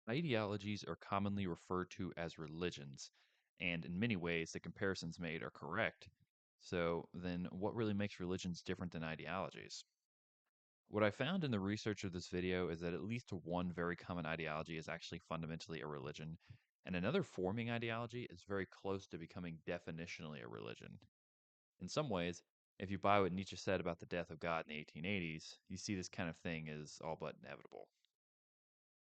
Ideologies are commonly referred to as religions, and in many ways, the comparisons made are correct. So, then what really makes religions different than ideologies? What I found in the research of this video is that at least one very common ideology is actually fundamentally a religion, and another forming ideology is very close to becoming definitionally a religion. In some ways, if you buy what Nietzsche said about the death of God in the 1880s, you see this kind of thing is all but inevitable.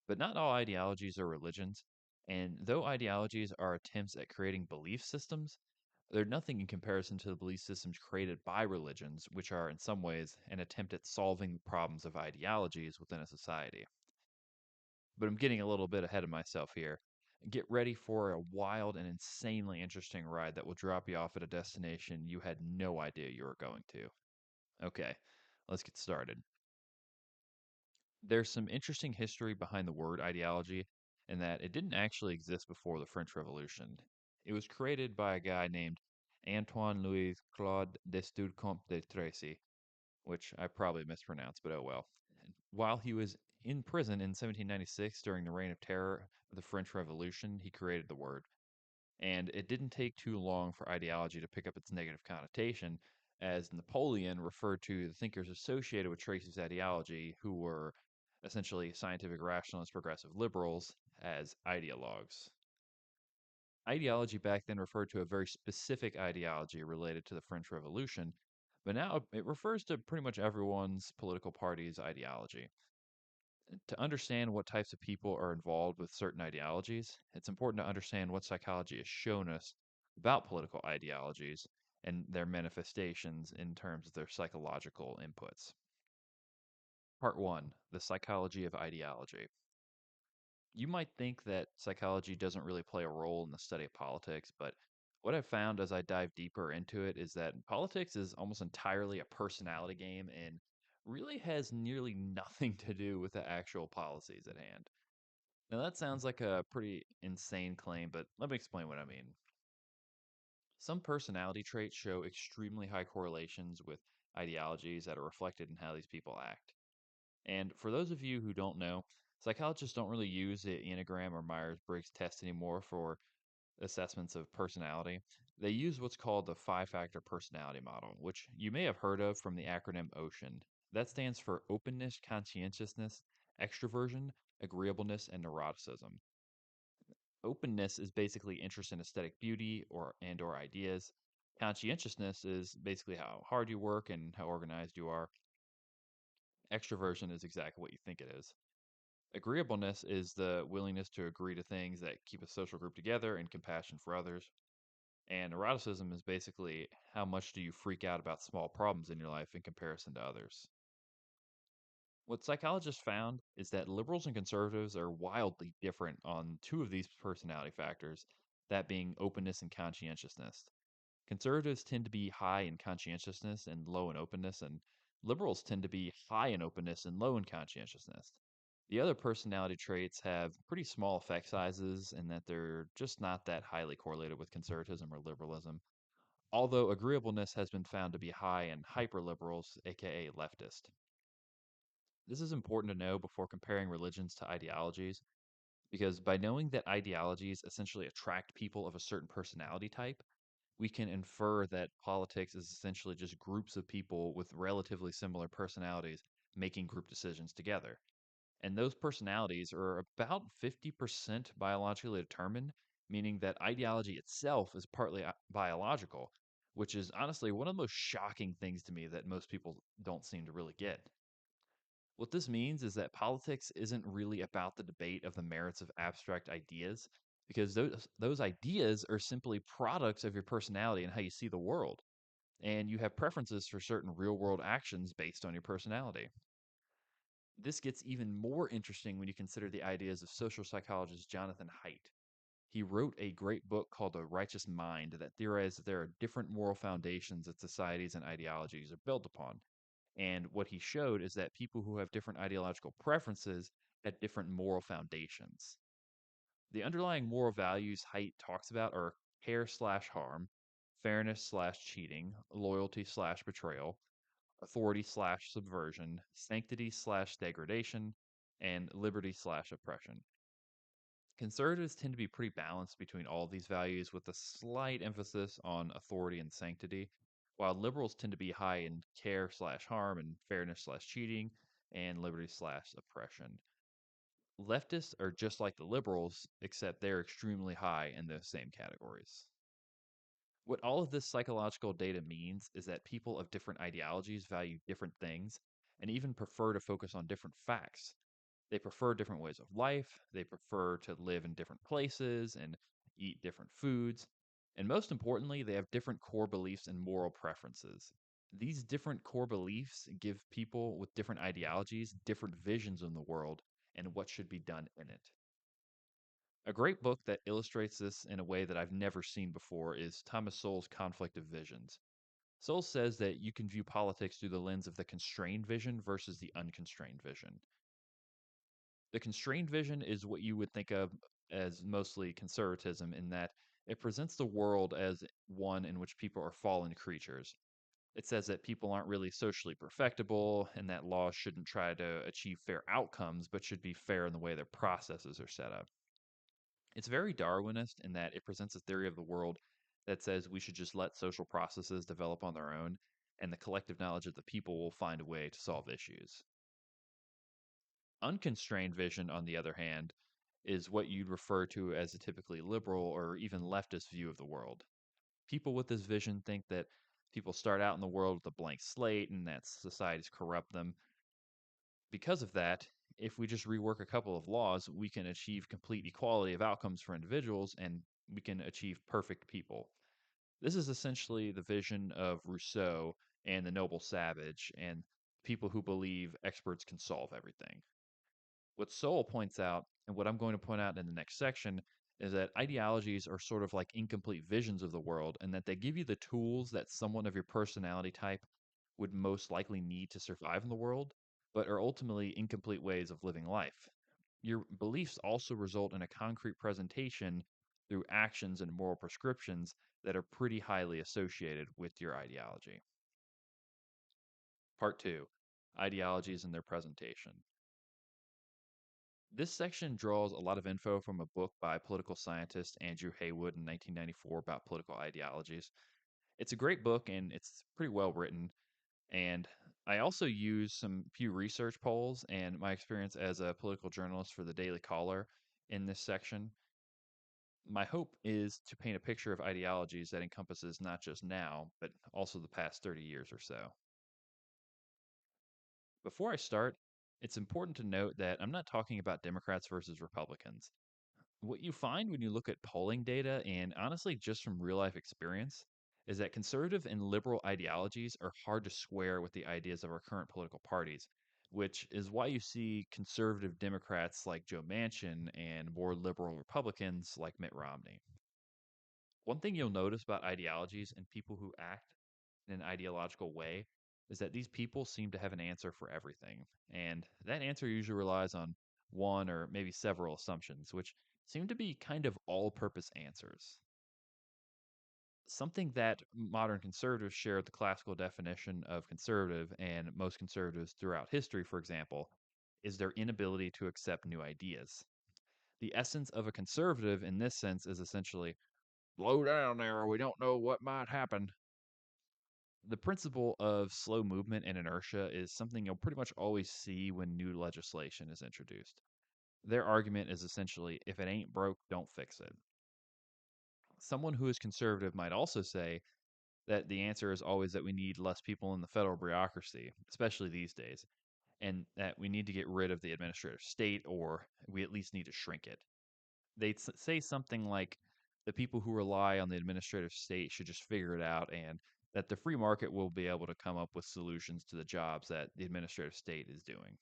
But not all ideologies are religions, and though ideologies are attempts at creating belief systems, they're nothing in comparison to the belief systems created by religions, which are in some ways an attempt at solving the problems of ideologies within a society. But I'm getting a little bit ahead of myself here. Get ready for a wild and insanely interesting ride that will drop you off at a destination you had no idea you were going to. Okay, let's get started. There's some interesting history behind the word ideology in that it didn't actually exist before the French Revolution. It was created by a guy named Antoine Louis Claude d'Estude Comte de Tracy, which I probably mispronounced, but oh well. And while he was in prison in 1796 during the reign of terror of the French Revolution, he created the word. And it didn't take too long for ideology to pick up its negative connotation, as Napoleon referred to the thinkers associated with Tracy's ideology, who were essentially scientific rationalist progressive liberals, as ideologues. Ideology back then referred to a very specific ideology related to the French Revolution, but now it refers to pretty much everyone's political party's ideology. To understand what types of people are involved with certain ideologies, it's important to understand what psychology has shown us about political ideologies and their manifestations in terms of their psychological inputs. Part 1: The Psychology of Ideology. You might think that psychology doesn't really play a role in the study of politics, but what I've found as I dive deeper into it is that politics is almost entirely a personality game and really has nearly nothing to do with the actual policies at hand. Now, that sounds like a pretty insane claim, but let me explain what I mean. Some personality traits show extremely high correlations with ideologies that are reflected in how these people act. And for those of you who don't know, psychologists don't really use the Enneagram or Myers Briggs test anymore for assessments of personality. They use what's called the five factor personality model, which you may have heard of from the acronym OCEAN. That stands for openness, conscientiousness, extroversion, agreeableness, and neuroticism. Openness is basically interest in aesthetic beauty or ideas. Conscientiousness is basically how hard you work and how organized you are. Extroversion is exactly what you think it is. Agreeableness is the willingness to agree to things that keep a social group together and compassion for others. And neuroticism is basically how much do you freak out about small problems in your life in comparison to others. What psychologists found is that liberals and conservatives are wildly different on two of these personality factors, that being openness and conscientiousness. Conservatives tend to be high in conscientiousness and low in openness, and liberals tend to be high in openness and low in conscientiousness. The other personality traits have pretty small effect sizes in that they're just not that highly correlated with conservatism or liberalism, although agreeableness has been found to be high in hyperliberals, aka leftist. This is important to know before comparing religions to ideologies, because by knowing that ideologies essentially attract people of a certain personality type, we can infer that politics is essentially just groups of people with relatively similar personalities making group decisions together. And those personalities are about 50% biologically determined, meaning that ideology itself is partly biological, which is honestly one of the most shocking things to me that most people don't seem to really get. What this means is that politics isn't really about the debate of the merits of abstract ideas, because those ideas are simply products of your personality and how you see the world. And you have preferences for certain real world actions based on your personality. This gets even more interesting when you consider the ideas of social psychologist Jonathan Haidt. He wrote a great book called The Righteous Mind that theorized that there are different moral foundations that societies and ideologies are built upon. And what he showed is that people who have different ideological preferences have different moral foundations. The underlying moral values Haidt talks about are care slash harm, fairness slash cheating, loyalty slash betrayal, authority slash subversion, sanctity slash degradation, and liberty slash oppression. Conservatives tend to be pretty balanced between all of these values with a slight emphasis on authority and sanctity, while liberals tend to be high in care slash harm and fairness slash cheating and liberty slash oppression. Leftists are just like the liberals, except they're extremely high in those same categories. What all of this psychological data means is that people of different ideologies value different things and even prefer to focus on different facts. They prefer different ways of life, they prefer to live in different places and eat different foods, and most importantly, they have different core beliefs and moral preferences. These different core beliefs give people with different ideologies different visions in the world and what should be done in it. A great book that illustrates this in a way that I've never seen before is Thomas Sowell's Conflict of Visions. Sowell says that you can view politics through the lens of the constrained vision versus the unconstrained vision. The constrained vision is what you would think of as mostly conservatism, in that it presents the world as one in which people are fallen creatures. It says that people aren't really socially perfectible and that laws shouldn't try to achieve fair outcomes, but should be fair in the way their processes are set up. It's very Darwinist in that it presents a theory of the world that says we should just let social processes develop on their own, and the collective knowledge of the people will find a way to solve issues. Unconstrained vision, on the other hand, is what you'd refer to as a typically liberal or even leftist view of the world. People with this vision think that people start out in the world with a blank slate and that societies corrupt them. Because of that, if we just rework a couple of laws, we can achieve complete equality of outcomes for individuals and we can achieve perfect people. This is essentially the vision of Rousseau and the noble savage and people who believe experts can solve everything. What Sowell points out, and what I'm going to point out in the next section, is that ideologies are sort of like incomplete visions of the world, and that they give you the tools that someone of your personality type would most likely need to survive in the world, but are ultimately incomplete ways of living life. Your beliefs also result in a concrete presentation through actions and moral prescriptions that are pretty highly associated with your ideology. Part 2: Ideologies and their presentation. This section draws a lot of info from a book by political scientist Andrew Haywood in 1994 about political ideologies. It's a great book and it's pretty well written. And I also use some few research polls and my experience as a political journalist for the Daily Caller in this section. My hope is to paint a picture of ideologies that encompasses not just now, but also the past 30 years or so. Before I start, it's important to note that I'm not talking about Democrats versus Republicans. What you find when you look at polling data, and honestly just from real life experience, is that conservative and liberal ideologies are hard to square with the ideas of our current political parties, which is why you see conservative Democrats like Joe Manchin and more liberal Republicans like Mitt Romney. One thing you'll notice about ideologies and people who act in an ideological way is that these people seem to have an answer for everything. And that answer usually relies on one or maybe several assumptions, which seem to be kind of all purpose answers. Something that modern conservatives share the classical definition of conservative and most conservatives throughout history, for example, is their inability to accept new ideas. The essence of a conservative in this sense is essentially slow down there, we don't know what might happen. The principle of slow movement and inertia is something you'll pretty much always see when new legislation is introduced. Their argument is essentially if it ain't broke, don't fix it. Someone who is conservative might also say that the answer is always that we need less people in the federal bureaucracy, especially these days, and that we need to get rid of the administrative state or we at least need to shrink it. They'd say something like the people who rely on the administrative state should just figure it out and that the free market will be able to come up with solutions to the jobs that the administrative state is doing.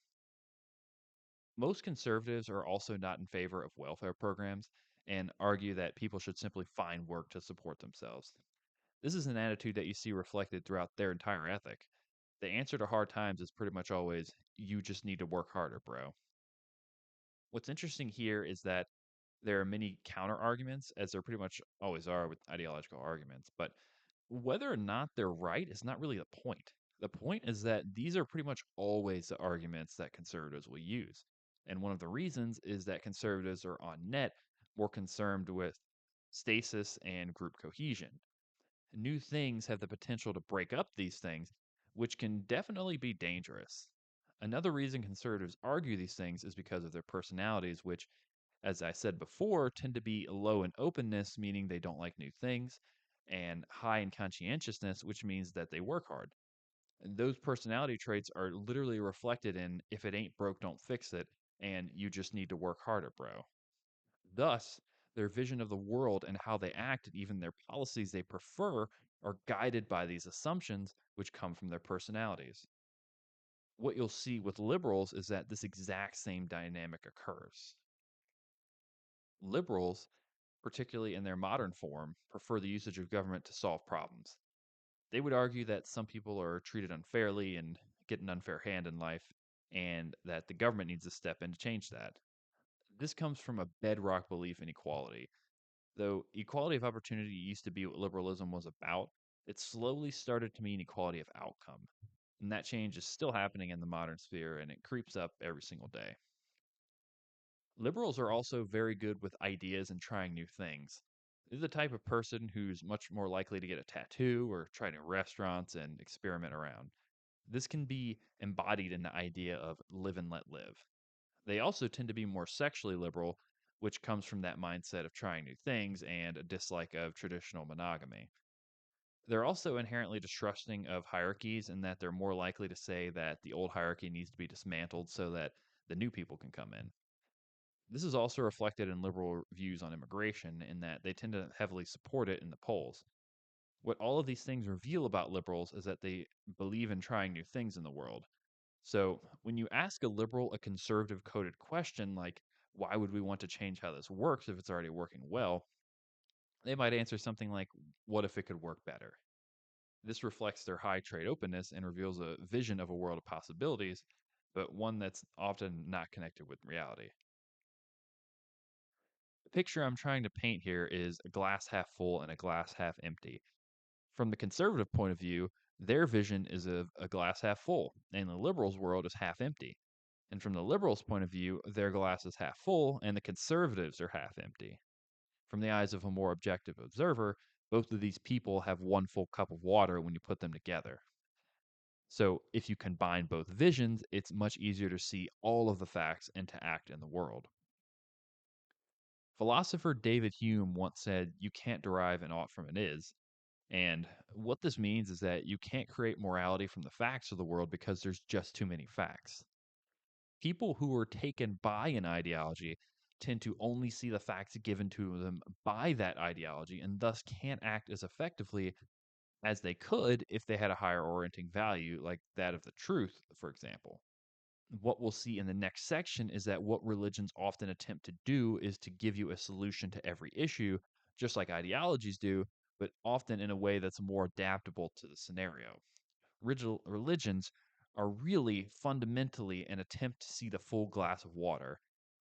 Most conservatives are also not in favor of welfare programs and argue that people should simply find work to support themselves. This is an attitude that you see reflected throughout their entire ethic. The answer to hard times is pretty much always, you just need to work harder, bro. What's interesting here is that there are many counter arguments, as there pretty much always are with ideological arguments, but whether or not they're right is not really the point. The point is that these are pretty much always the arguments that conservatives will use. And one of the reasons is that conservatives are on net more concerned with stasis and group cohesion. New things have the potential to break up these things, which can definitely be dangerous. Another reason conservatives argue these things is because of their personalities, which, as I said before, tend to be low in openness, meaning they don't like new things, and high in conscientiousness, which means that they work hard. And those personality traits are literally reflected in if it ain't broke, don't fix it, and you just need to work harder, bro. Thus, their vision of the world and how they act, and even their policies they prefer, are guided by these assumptions which come from their personalities. What you'll see with liberals is that this exact same dynamic occurs. Liberals, particularly in their modern form, prefer the usage of government to solve problems. They would argue that some people are treated unfairly and get an unfair hand in life, and that the government needs to step in to change that. This comes from a bedrock belief in equality. Though equality of opportunity used to be what liberalism was about, it slowly started to mean equality of outcome. And that change is still happening in the modern sphere, and it creeps up every single day. Liberals are also very good with ideas and trying new things. They're the type of person who's much more likely to get a tattoo or try new restaurants and experiment around. This can be embodied in the idea of live and let live. They also tend to be more sexually liberal, which comes from that mindset of trying new things and a dislike of traditional monogamy. They're also inherently distrusting of hierarchies in that they're more likely to say that the old hierarchy needs to be dismantled so that the new people can come in. This is also reflected in liberal views on immigration in that they tend to heavily support it in the polls. What all of these things reveal about liberals is that they believe in trying new things in the world. So, when you ask a liberal a conservative coded question like, why would we want to change how this works if it's already working well? They might answer something like, what if it could work better? This reflects their high trade openness and reveals a vision of a world of possibilities, but one that's often not connected with reality. The picture I'm trying to paint here is a glass half full and a glass half empty. From the conservative point of view, their vision is of a glass half full, and the liberals' world is half empty. And from the liberals' point of view, their glass is half full and the conservatives are half empty. From the eyes of a more objective observer, both of these people have one full cup of water when you put them together. So, if you combine both visions, it's much easier to see all of the facts and to act in the world. Philosopher David Hume once said, you can't derive an ought from an is. And what this means is that you can't create morality from the facts of the world because there's just too many facts. People who are taken by an ideology tend to only see the facts given to them by that ideology and thus can't act as effectively as they could if they had a higher orienting value, like that of the truth, for example. What we'll see in the next section is that what religions often attempt to do is to give you a solution to every issue, just like ideologies do, but often in a way that's more adaptable to the scenario. Religions are really fundamentally an attempt to see the full glass of water.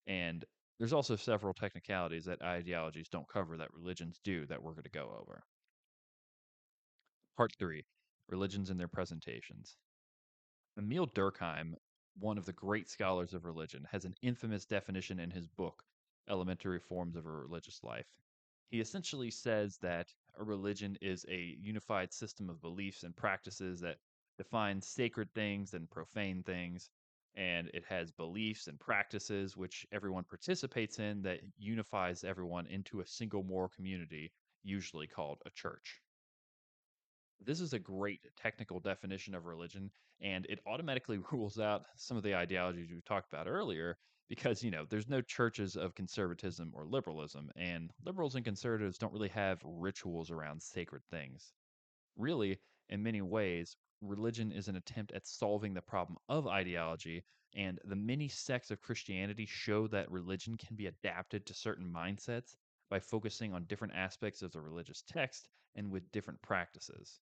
And there's also several technicalities that ideologies don't cover that religions do that we're going to go over. Part 3, Religions and Their Presentations. Emil Durkheim, one of the great scholars of religion, has an infamous definition in his book, Elementary Forms of a Religious Life. He essentially says that a religion is a unified system of beliefs and practices that defines sacred things and profane things, and it has beliefs and practices which everyone participates in that unifies everyone into a single moral community, usually called a church. This is a great technical definition of religion, and it automatically rules out some of the ideologies we talked about earlier because, there's no churches of conservatism or liberalism, and liberals and conservatives don't really have rituals around sacred things. Really, in many ways, religion is an attempt at solving the problem of ideology, and the many sects of Christianity show that religion can be adapted to certain mindsets by focusing on different aspects of the religious text and with different practices.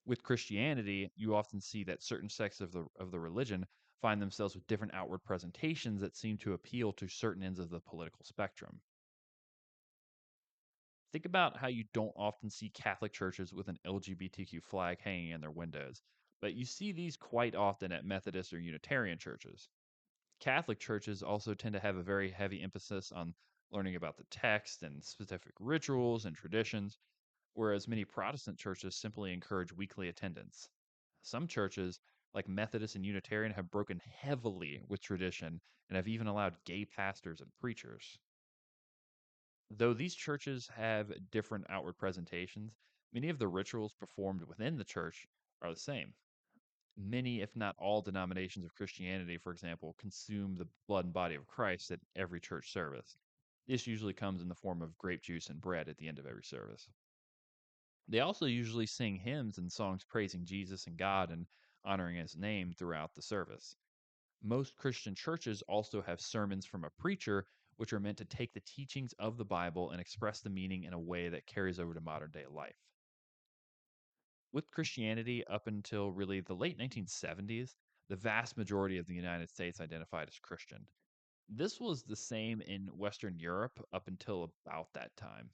With Christianity, you often see that certain sects of the religion find themselves with different outward presentations that seem to appeal to certain ends of the political spectrum. Think about how you don't often see Catholic churches with an LGBTQ flag hanging in their windows, but you see these quite often at Methodist or Unitarian churches. Catholic churches also tend to have a very heavy emphasis on learning about the text and specific rituals and traditions, whereas many Protestant churches simply encourage weekly attendance. Some churches, like Methodist and Unitarian, have broken heavily with tradition and have even allowed gay pastors and preachers. Though these churches have different outward presentations, many of the rituals performed within the church are the same. Many, if not all, denominations of Christianity, for example, consume the blood and body of Christ at every church service. This usually comes in the form of grape juice and bread at the end of every service. They also usually sing hymns and songs praising Jesus and God and honoring his name throughout the service. Most Christian churches also have sermons from a preacher, which are meant to take the teachings of the Bible and express the meaning in a way that carries over to modern day life. With Christianity up until really the late 1970s, the vast majority of the United States identified as Christian. This was the same in Western Europe up until about that time.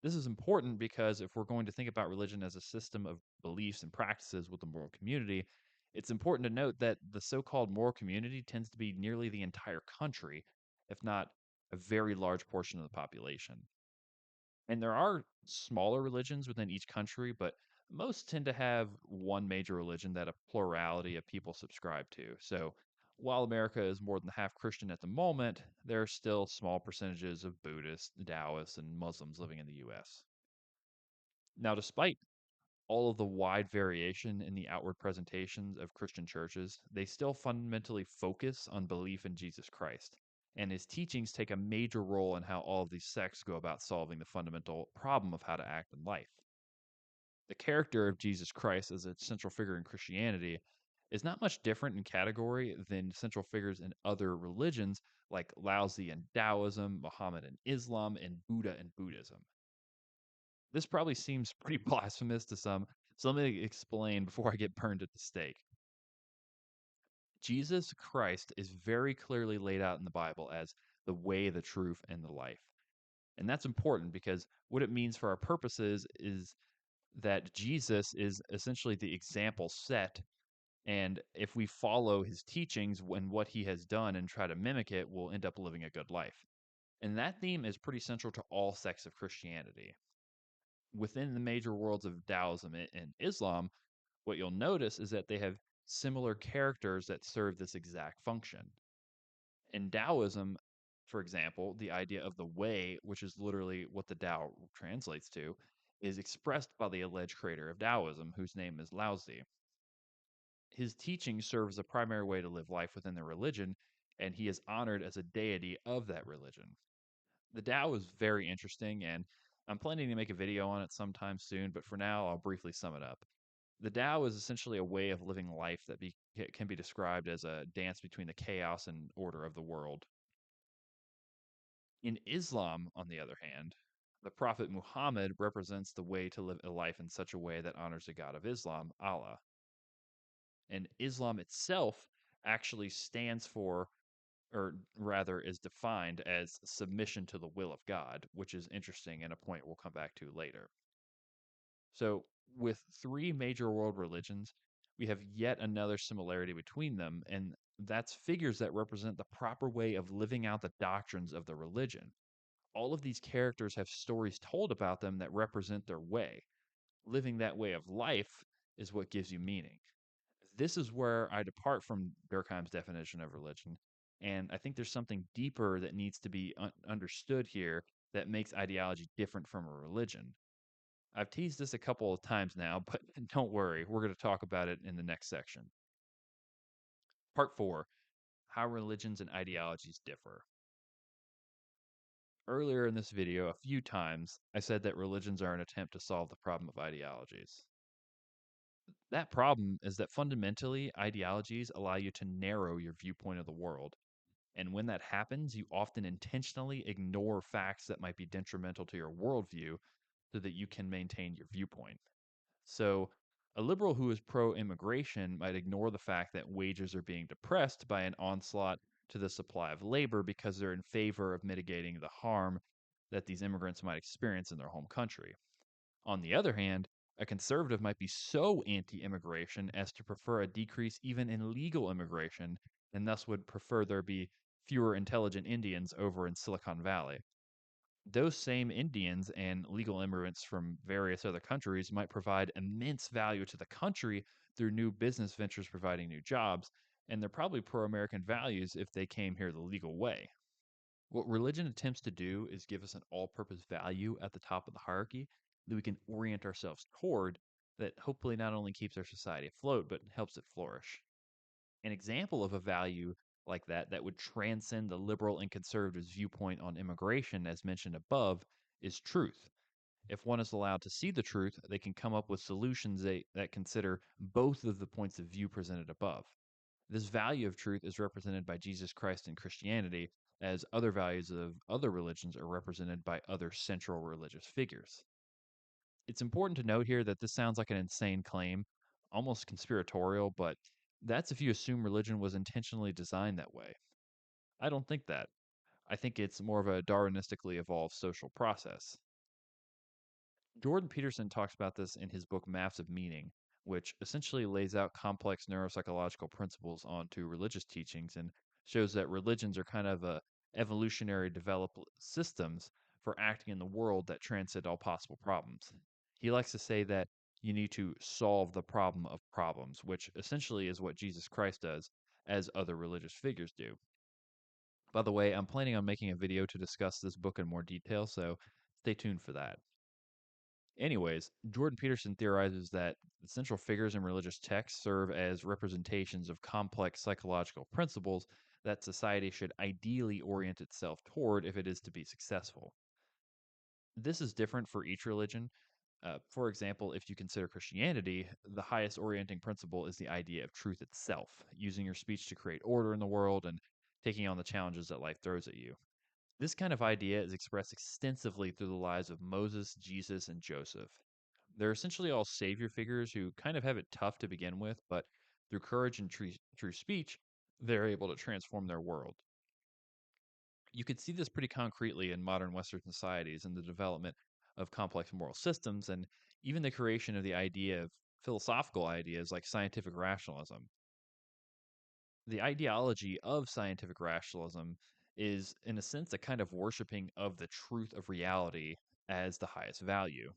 This is important because if we're going to think about religion as a system of beliefs and practices with the moral community, it's important to note that the so called moral community tends to be nearly the entire country, if not a very large portion of the population. And there are smaller religions within each country, but most tend to have one major religion that a plurality of people subscribe to. So while America is more than half Christian at the moment, there are still small percentages of Buddhists, Taoists, and Muslims living in the US. Now, despite all of the wide variation in the outward presentations of Christian churches, they still fundamentally focus on belief in Jesus Christ. And his teachings take a major role in how all of these sects go about solving the fundamental problem of how to act in life. The character of Jesus Christ as a central figure in Christianity is not much different in category than central figures in other religions like Laozi and Taoism, Muhammad and Islam, and Buddha and Buddhism. This probably seems pretty blasphemous to some, so let me explain before I get burned at the stake. Jesus Christ is very clearly laid out in the Bible as the way, the truth, and the life. And that's important because what it means for our purposes is that Jesus is essentially the example set. And if we follow his teachings and what he has done and try to mimic it, we'll end up living a good life. And that theme is pretty central to all sects of Christianity. Within the major worlds of Taoism and Islam, what you'll notice is that they have similar characters that serve this exact function. In Taoism, for example, the idea of the way, which is literally what the Tao translates to, is expressed by the alleged creator of Taoism, whose name is Laozi. His teaching serves a primary way to live life within the religion, and he is honored as a deity of that religion. The Tao is very interesting, and I'm planning to make a video on it sometime soon, but for now, I'll briefly sum it up. The Tao is essentially a way of living life that can be described as a dance between the chaos and order of the world. In Islam, on the other hand, the Prophet Muhammad represents the way to live a life in such a way that honors the God of Islam, Allah. And Islam itself actually stands for, or rather is defined as submission to the will of God, which is interesting and a point we'll come back to later. So, with three major world religions, we have yet another similarity between them, and that's figures that represent the proper way of living out the doctrines of the religion. All of these characters have stories told about them that represent their way. Living that way of life is what gives you meaning. This is where I depart from Durkheim's definition of religion, and I think there's something deeper that needs to be understood here that makes ideology different from a religion. I've teased this a couple of times now, but don't worry, we're going to talk about it in the next section. Part 4: How religions and ideologies differ. Earlier in this video, a few times, I said that religions are an attempt to solve the problem of ideologies. That problem is that fundamentally, ideologies allow you to narrow your viewpoint of the world. And when that happens, you often intentionally ignore facts that might be detrimental to your worldview so that you can maintain your viewpoint. So, a liberal who is pro immigration might ignore the fact that wages are being depressed by an onslaught to the supply of labor because they're in favor of mitigating the harm that these immigrants might experience in their home country. On the other hand, a conservative might be so anti immigration as to prefer a decrease even in legal immigration and thus would prefer there be fewer intelligent Indians over in Silicon Valley. Those same Indians and legal immigrants from various other countries might provide immense value to the country through new business ventures providing new jobs, and they're probably pro American values if they came here the legal way. What religion attempts to do is give us an all purpose value at the top of the hierarchy that we can orient ourselves toward that hopefully not only keeps our society afloat, but helps it flourish. An example of a value like that would transcend the liberal and conservatives' viewpoint on immigration, as mentioned above, is truth. If one is allowed to see the truth, they can come up with solutions that consider both of the points of view presented above. This value of truth is represented by Jesus Christ in Christianity, as other values of other religions are represented by other central religious figures. It's important to note here that this sounds like an insane claim, almost conspiratorial, but that's if you assume religion was intentionally designed that way. I don't think that. I think it's more of a Darwinistically evolved social process. Jordan Peterson talks about this in his book Maps of Meaning, which essentially lays out complex neuropsychological principles onto religious teachings and shows that religions are kind of evolutionary developed systems for acting in the world that transcend all possible problems. He likes to say that you need to solve the problem of problems, which essentially is what Jesus Christ does, as other religious figures do. By the way, I'm planning on making a video to discuss this book in more detail, so stay tuned for that. Anyways, Jordan Peterson theorizes that the central figures in religious texts serve as representations of complex psychological principles that society should ideally orient itself toward if it is to be successful. This is different for each religion. For example, if you consider Christianity, the highest orienting principle is the idea of truth itself, using your speech to create order in the world and taking on the challenges that life throws at you. This kind of idea is expressed extensively through the lives of Moses, Jesus, and Joseph. They're essentially all savior figures who kind of have it tough to begin with, but through courage and true speech, they're able to transform their world. You could see this pretty concretely in modern Western societies and the development of complex moral systems and even the creation of the idea of philosophical ideas like scientific rationalism. The ideology of scientific rationalism is, in a sense, a kind of worshiping of the truth of reality as the highest value.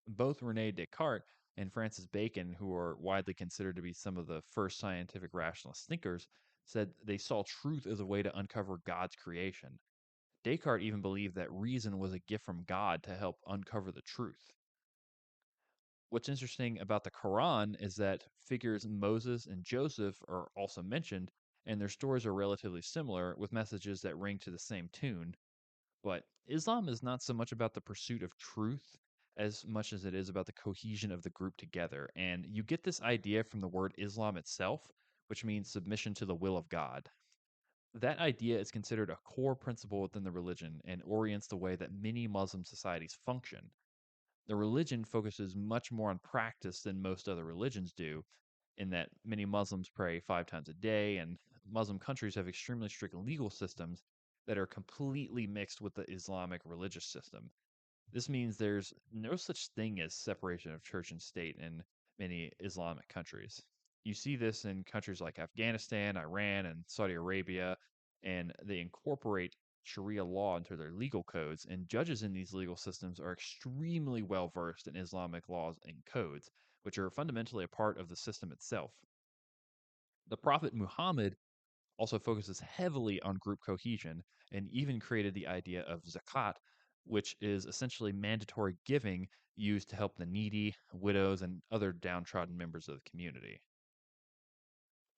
Both Rene Descartes and Francis Bacon, who are widely considered to be some of the first scientific rationalist thinkers, said they saw truth as a way to uncover God's creation. Descartes even believed that reason was a gift from God to help uncover the truth. What's interesting about the Quran is that figures Moses and Joseph are also mentioned, and their stories are relatively similar with messages that ring to the same tune. But Islam is not so much about the pursuit of truth as much as it is about the cohesion of the group together. And you get this idea from the word Islam itself, which means submission to the will of God. That idea is considered a core principle within the religion and orients the way that many Muslim societies function. The religion focuses much more on practice than most other religions do, in that many Muslims pray 5 times a day, and Muslim countries have extremely strict legal systems that are completely mixed with the Islamic religious system. This means there's no such thing as separation of church and state in many Islamic countries. You see this in countries like Afghanistan, Iran, and Saudi Arabia, and they incorporate Sharia law into their legal codes, and judges in these legal systems are extremely well versed in Islamic laws and codes, which are fundamentally a part of the system itself. The Prophet Muhammad also focuses heavily on group cohesion and even created the idea of zakat, which is essentially mandatory giving used to help the needy, widows, and other downtrodden members of the community.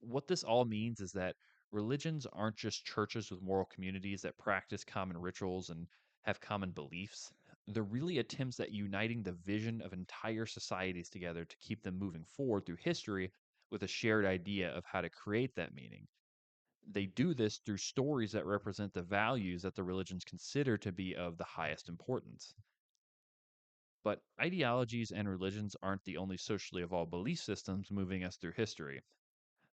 What this all means is that religions aren't just churches with moral communities that practice common rituals and have common beliefs. They're really attempts at uniting the vision of entire societies together to keep them moving forward through history with a shared idea of how to create that meaning. They do this through stories that represent the values that the religions consider to be of the highest importance. But ideologies and religions aren't the only socially evolved belief systems moving us through history.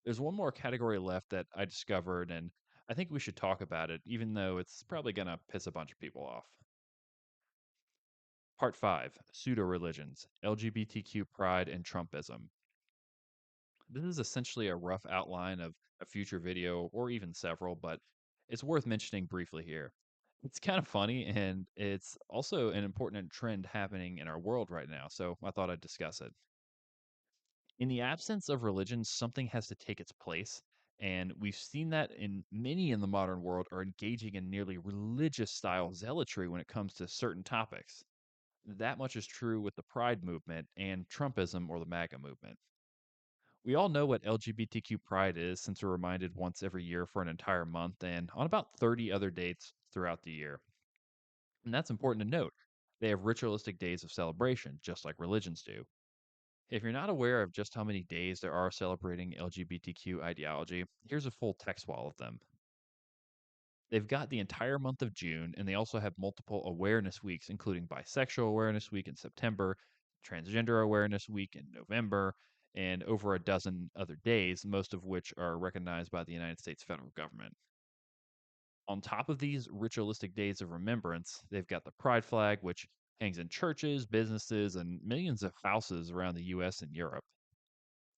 There's one more category left that I discovered, and I think we should talk about it, even though it's probably going to piss a bunch of people off. Part 5: Pseudo-religions, LGBTQ pride, and Trumpism. This is essentially a rough outline of a future video or even several, but it's worth mentioning briefly here. It's kind of funny and it's also an important trend happening in our world right now, so I thought I'd discuss it. In the absence of religion, something has to take its place. And we've seen that in many in the modern world are engaging in nearly religious style zealotry when it comes to certain topics. That much is true with the Pride movement and Trumpism or the MAGA movement. We all know what LGBTQ Pride is since we're reminded once every year for an entire month and on about 30 other dates throughout the year. And that's important to note. They have ritualistic days of celebration, just like religions do. If you're not aware of just how many days there are celebrating LGBTQ ideology, here's a full text wall of them. They've got the entire month of June, and they also have multiple awareness weeks, including Bisexual Awareness Week in September, Transgender Awareness Week in November, and over a dozen other days, most of which are recognized by the United States federal government. On top of these ritualistic days of remembrance, they've got the Pride flag, which hangs in churches, businesses, and millions of houses around the US and Europe.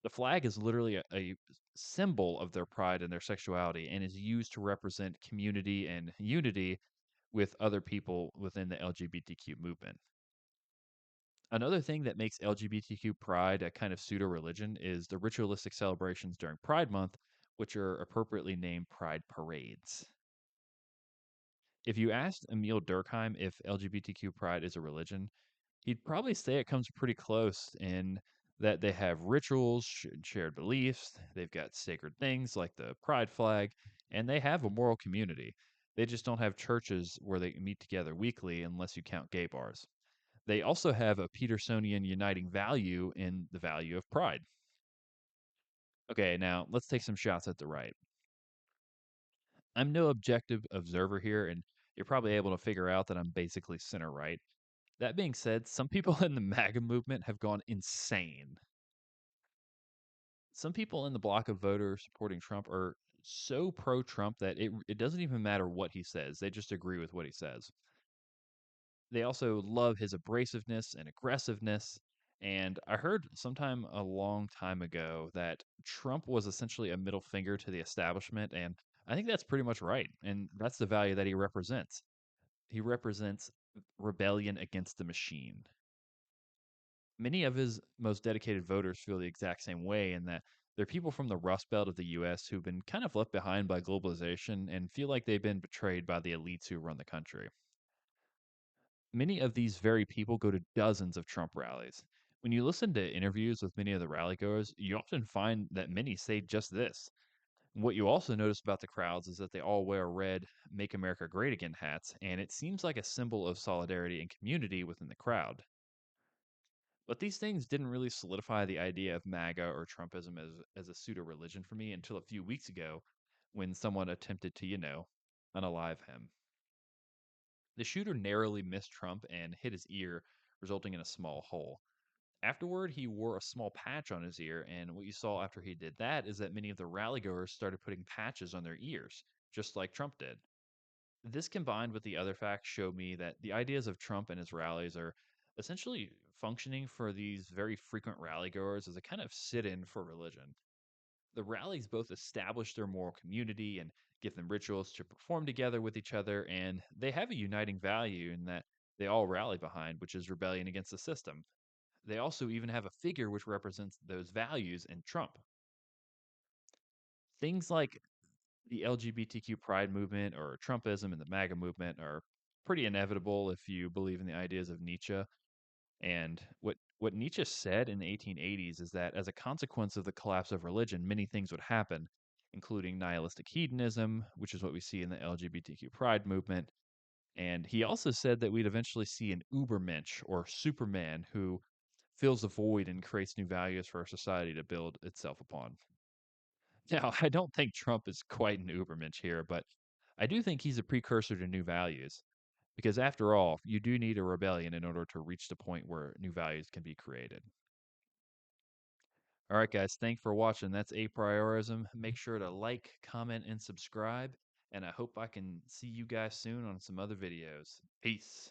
The flag is literally a symbol of their pride and their sexuality and is used to represent community and unity with other people within the LGBTQ movement. Another thing that makes LGBTQ pride a kind of pseudo religion is the ritualistic celebrations during Pride Month, which are appropriately named Pride Parades. If you asked Emil Durkheim if LGBTQ pride is a religion, he'd probably say it comes pretty close in that they have rituals, shared beliefs, they've got sacred things like the pride flag, and they have a moral community. They just don't have churches where they meet together weekly unless you count gay bars. They also have a Petersonian uniting value in the value of pride. Okay, now let's take some shots at the right. I'm no objective observer here, and you're probably able to figure out that I'm basically center right. That being said, some people in the MAGA movement have gone insane. Some people in the block of voters supporting Trump are so pro Trump that it doesn't even matter what he says. They just agree with what he says. They also love his abrasiveness and aggressiveness. And I heard sometime a long time ago that Trump was essentially a middle finger to the establishment. And I think that's pretty much right. And that's the value that he represents. He represents rebellion against the machine. Many of his most dedicated voters feel the exact same way in that they're people from the Rust Belt of the US who've been kind of left behind by globalization and feel like they've been betrayed by the elites who run the country. Many of these very people go to dozens of Trump rallies. When you listen to interviews with many of the rallygoers, you often find that many say just this. What you also notice about the crowds is that they all wear red Make America Great Again hats, and it seems like a symbol of solidarity and community within the crowd. But these things didn't really solidify the idea of MAGA or Trumpism as a pseudo religion for me until a few weeks ago when someone attempted to, unalive him. The shooter narrowly missed Trump and hit his ear, resulting in a small hole. Afterward, he wore a small patch on his ear, and what you saw after he did that is that many of the rallygoers started putting patches on their ears, just like Trump did. This combined with the other facts showed me that the ideas of Trump and his rallies are essentially functioning for these very frequent rally goers as a kind of sit in for religion. The rallies both establish their moral community and give them rituals to perform together with each other, and they have a uniting value in that they all rally behind, which is rebellion against the system. They also even have a figure which represents those values in Trump. Things like the LGBTQ pride movement or Trumpism and the MAGA movement are pretty inevitable if you believe in the ideas of Nietzsche. And what Nietzsche said in the 1880s is that as a consequence of the collapse of religion, many things would happen, including nihilistic hedonism, which is what we see in the LGBTQ pride movement. And he also said that we'd eventually see an Ubermensch or Superman who fills the void and creates new values for our society to build itself upon. Now, I don't think Trump is quite an Ubermensch here, but I do think he's a precursor to new values. Because after all, you do need a rebellion in order to reach the point where new values can be created. All right, guys, thanks for watching. That's A Priorism. Make sure to like, comment, and subscribe. And I hope I can see you guys soon on some other videos. Peace.